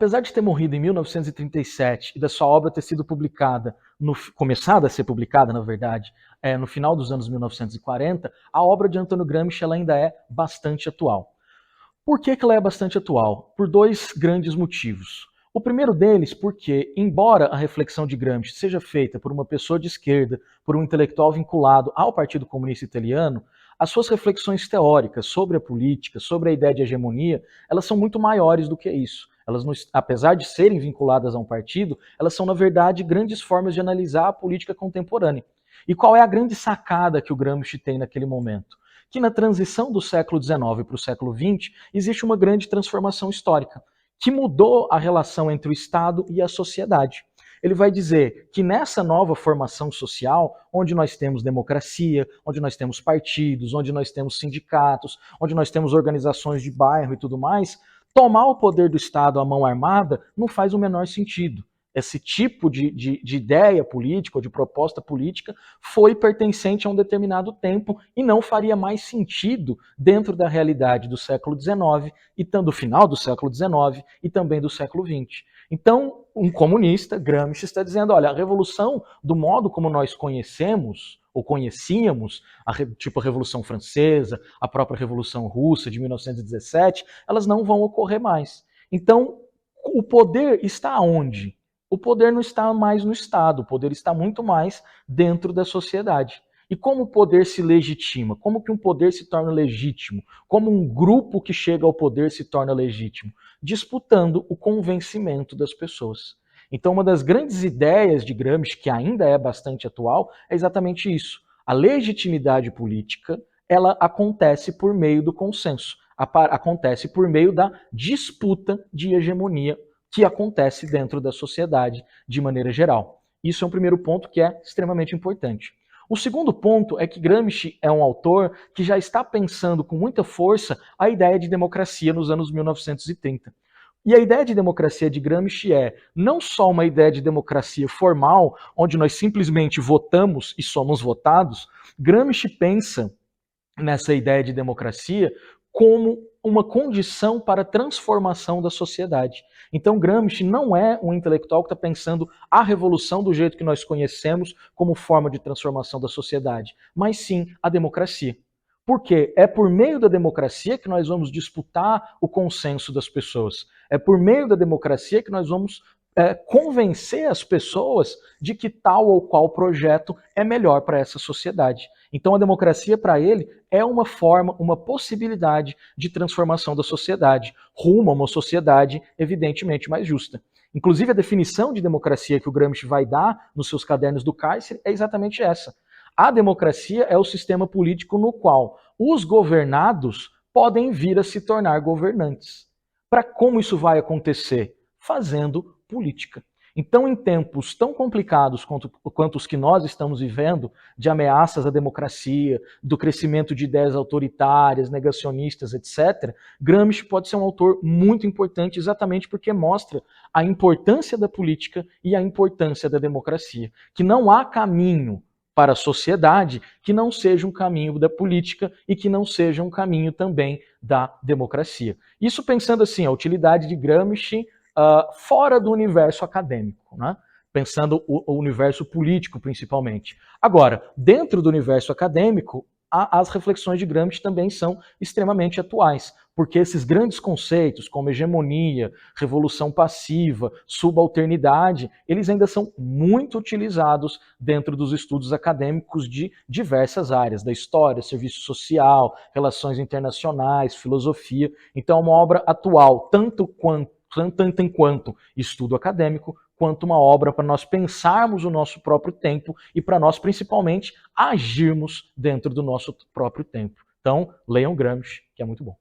apesar de ter morrido em 1937 e da sua obra ter sido publicada, começada a ser publicada, na verdade, no final dos anos 1940, a obra de Antônio Gramsci ela ainda é bastante atual. Por que ela é bastante atual? Por dois grandes motivos. O primeiro deles, porque, embora a reflexão de Gramsci seja feita por uma pessoa de esquerda, por um intelectual vinculado ao Partido Comunista Italiano, as suas reflexões teóricas sobre a política, sobre a ideia de hegemonia, elas são muito maiores do que isso. Elas, apesar de serem vinculadas a um partido, elas são, na verdade, grandes formas de analisar a política contemporânea. E qual é a grande sacada que o Gramsci tem naquele momento? Que na transição do século XIX para o século XX existe uma grande transformação histórica, que mudou a relação entre o Estado e a sociedade. Ele vai dizer que nessa nova formação social, onde nós temos democracia, onde nós temos partidos, onde nós temos sindicatos, onde nós temos organizações de bairro e tudo mais, tomar o poder do Estado à mão armada não faz o menor sentido. Esse tipo de ideia política ou de proposta política foi pertencente a um determinado tempo e não faria mais sentido dentro da realidade do século XIX e do final do século XIX e também do século XX. Então, um comunista, Gramsci, está dizendo, olha, a revolução, do modo como nós conhecemos ou conhecíamos, tipo a Revolução Francesa, a própria Revolução Russa de 1917, elas não vão ocorrer mais. Então, o poder está onde? O poder não está mais no Estado, o poder está muito mais dentro da sociedade. E como o poder se legitima? Como que um poder se torna legítimo? Como um grupo que chega ao poder se torna legítimo? Disputando o convencimento das pessoas. Então, uma das grandes ideias de Gramsci, que ainda é bastante atual, é exatamente isso. A legitimidade política, ela acontece por meio do consenso, acontece por meio da disputa de hegemonia que acontece dentro da sociedade de maneira geral. Isso é um primeiro ponto que é extremamente importante. O segundo ponto é que Gramsci é um autor que já está pensando com muita força a ideia de democracia nos anos 1930. E a ideia de democracia de Gramsci é não só uma ideia de democracia formal, onde nós simplesmente votamos e somos votados. Gramsci pensa nessa ideia de democracia como uma condição para a transformação da sociedade. Então, Gramsci não é um intelectual que está pensando a revolução do jeito que nós conhecemos como forma de transformação da sociedade, mas sim a democracia. Por quê? É por meio da democracia que nós vamos disputar o consenso das pessoas. É por meio da democracia que nós vamos convencer as pessoas de que tal ou qual projeto é melhor para essa sociedade. Então a democracia para ele é uma forma, uma possibilidade de transformação da sociedade, rumo a uma sociedade evidentemente mais justa. Inclusive a definição de democracia que o Gramsci vai dar nos seus cadernos do Cárcere é exatamente essa. A democracia é o sistema político no qual os governados podem vir a se tornar governantes. Para como isso vai acontecer? Fazendo política. Então, em tempos tão complicados quanto os que nós estamos vivendo, de ameaças à democracia, do crescimento de ideias autoritárias, negacionistas, etc., Gramsci pode ser um autor muito importante exatamente porque mostra a importância da política e a importância da democracia. Que não há caminho para a sociedade que não seja um caminho da política e que não seja um caminho também da democracia. Isso pensando assim, a utilidade de Gramsci fora do universo acadêmico, né? Pensando o universo político principalmente. Agora, dentro do universo acadêmico, as reflexões de Gramsci também são extremamente atuais, porque esses grandes conceitos como hegemonia, revolução passiva, subalternidade, eles ainda são muito utilizados dentro dos estudos acadêmicos de diversas áreas, da história, serviço social, relações internacionais, filosofia. Então é uma obra atual, tanto enquanto estudo acadêmico, quanto uma obra para nós pensarmos o nosso próprio tempo e para nós, principalmente, agirmos dentro do nosso próprio tempo. Então, leiam Gramsci, que é muito bom.